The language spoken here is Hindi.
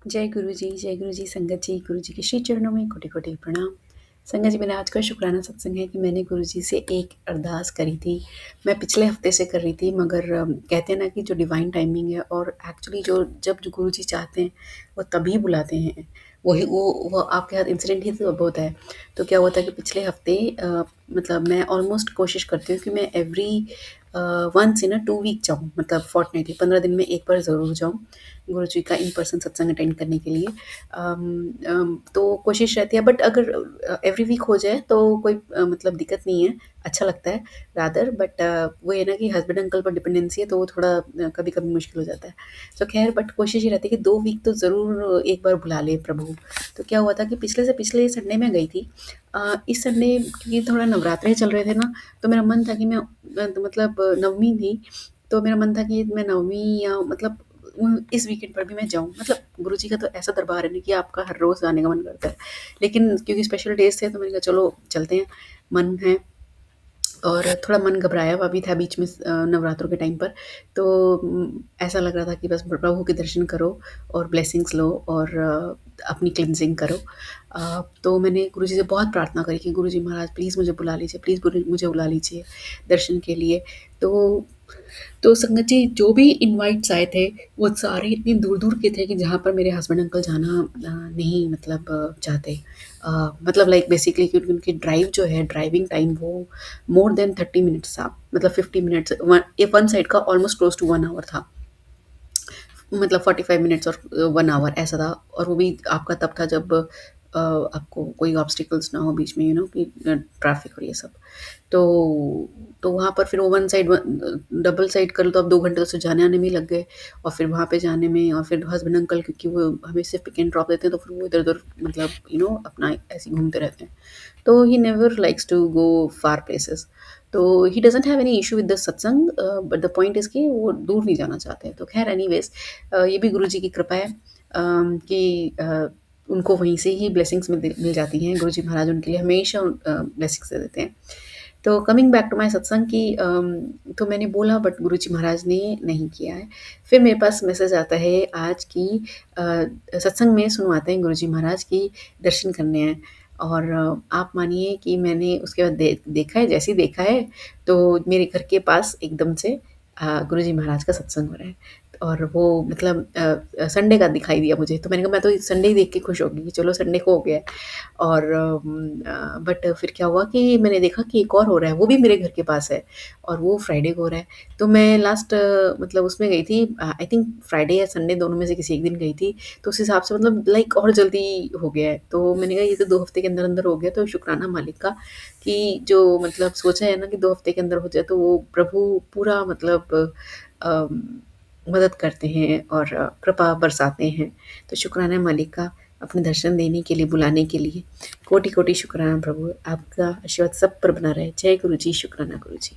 जय गुरु जी, संगत जी, गुरु जी के श्री चरणों में कोटि-कोटि प्रणाम। संगत जी, मेरा आज का शुक्राना सत्संग है कि मैंने गुरु जी से एक अरदास करी थी। मैं पिछले हफ्ते से कर रही थी मगर कहते हैं ना कि जो डिवाइन टाइमिंग है और एक्चुअली जो गुरु जी चाहते हैं, वो तभी बुलाते हैं। वही वो आपके साथ इंसिडेंट ही तो अब होता है। तो क्या हुआ था कि पिछले हफ्ते मतलब मैं ऑलमोस्ट कोशिश करती हूँ कि मैं every once in a 2 week जाऊँ, मतलब फोर्टनाइटली 15 दिन में 1 बार ज़रूर जाऊँ, गुरु जी का इन पर्सन सत्संग अटेंड करने के लिए। तो कोशिश रहती है, बट अगर एवरी वीक हो जाए तो कोई मतलब दिक्कत नहीं है, अच्छा लगता है रादर, बट वो है ना कि हस्बैंड अंकल पर डिपेंडेंसी है तो वो थोड़ा कभी-कभी मुश्किल हो जाता है। तो ख़ैर बट कोशिश ये रहती है कि 2 वीक तो ज़रूर एक बार बुला लें प्रभु। तो क्या हुआ था कि पिछले से पिछले संडे मैं गई थी। इस संडे क्योंकि थोड़ा नवरात्रे चल रहे थे ना, तो मेरा मन था कि मैं मतलब नवमी थी, तो मेरा मन था कि मैं नवमी या मतलब इस वीकेंड पर भी मैं जाऊँ। मतलब गुरु जी का तो ऐसा दरबार है ना कि आपका हर रोज़ आने का मन करता है। लेकिन क्योंकि स्पेशल डेज़ थे तो मैंने कहा चलो चलते हैं, मन है। और थोड़ा मन घबराया हुआ भी था बीच में नवरात्रों के टाइम पर। तो ऐसा लग रहा था कि बस प्रभु के दर्शन करो और ब्लेसिंग्स लो और अपनी क्लींजिंग करो। तो मैंने गुरुजी से बहुत प्रार्थना करी कि गुरुजी महाराज प्लीज़ मुझे बुला लीजिए, प्लीज़ मुझे बुला लीजिए दर्शन के लिए। तो संगत जी जो भी इनवाइट्स आए थे, वो सारे इतनी दूर-दूर के थे कि जहाँ पर मेरे हस्बैंड अंकल जाना नहीं मतलब चाहते। मतलब लाइक बेसिकली क्योंकि उनकी ड्राइव जो है, ड्राइविंग टाइम वो मोर देन 30 मिनट्स था। मतलब 50 मिनट्स वन साइड का ऑलमोस्ट क्लोज टू 1 आवर था। मतलब 45 मिनट्स और 1 आवर ऐसा था, और वो भी आपका तब था जब आपको कोई ऑब्स्टिकल्स ना हो बीच में, कि ट्रैफिक और ये सब। तो वहाँ पर फिर वो वन साइड डबल साइड कर लो तो अब 2 घंटे तो सिर्फ जाने-आने में ही लग गए, और फिर वहाँ पे जाने में, और फिर हस्बैंड अंकल क्योंकि वो हमें सिर्फ पिक एंड ड्रॉप देते हैं तो फिर वो इधर-उधर मतलब अपना ऐसे ही घूमते रहते हैं। तो he never likes to go far places. तो he doesn't have any issue with the satsang, but the point is कि वो दूर नहीं जाना चाहते हैं। तो ख़ैर एनीवेज़ ये भी गुरु जी की कृपा है कि उनको वहीं से ही ब्लेसिंग्स मिल जाती हैं। गुरु जी महाराज उनके लिए हमेशा ब्लेसिंग्स दे देते हैं। तो कमिंग बैक टू माय सत्संग की तो मैंने बोला बट गुरुजी महाराज ने नहीं किया है। फिर मेरे पास मैसेज आता है आज कि सत्संग में सुनवाते हैं गुरुजी महाराज कि दर्शन करने हैं, और आप मानिए कि मैंने उसके बाद देखा है, जैसे ही देखा है तो मेरे घर के पास एकदम से गुरुजी महाराज का सत्संग हो रहा है, और वो मतलब संडे का दिखाई दिया मुझे, तो मैंने कहा मैं तो संडे ही देख के खुश हो गई कि चलो संडे को हो गया है। और बट फिर क्या हुआ कि मैंने देखा कि एक और हो रहा है, वो भी मेरे घर के पास है, और वो फ्राइडे को हो रहा है। तो मैं लास्ट मतलब उसमें गई थी, आई थिंक फ्राइडे या संडे दोनों में से किसी एक दिन गई थी, तो उस हिसाब से मतलब लाइक और जल्दी हो गया है। तो मैंने कहा ये तो 2 हफ्ते के अंदर-अंदर हो गया, तो शुक्राना मालिक का कि जो मतलब सोचा है ना कि 2 हफ्ते के अंदर हो जाए, तो वो प्रभु पूरा मतलब अम, मदद करते हैं और कृपा बरसाते हैं। तो शुक्राना है मालिक का अपने दर्शन देने के लिए, बुलाने के लिए। कोटि-कोटि शुक्राना प्रभु, आपका आशीर्वाद सब पर बना रहे। जय गुरु जी, शुक्राना गुरु जी।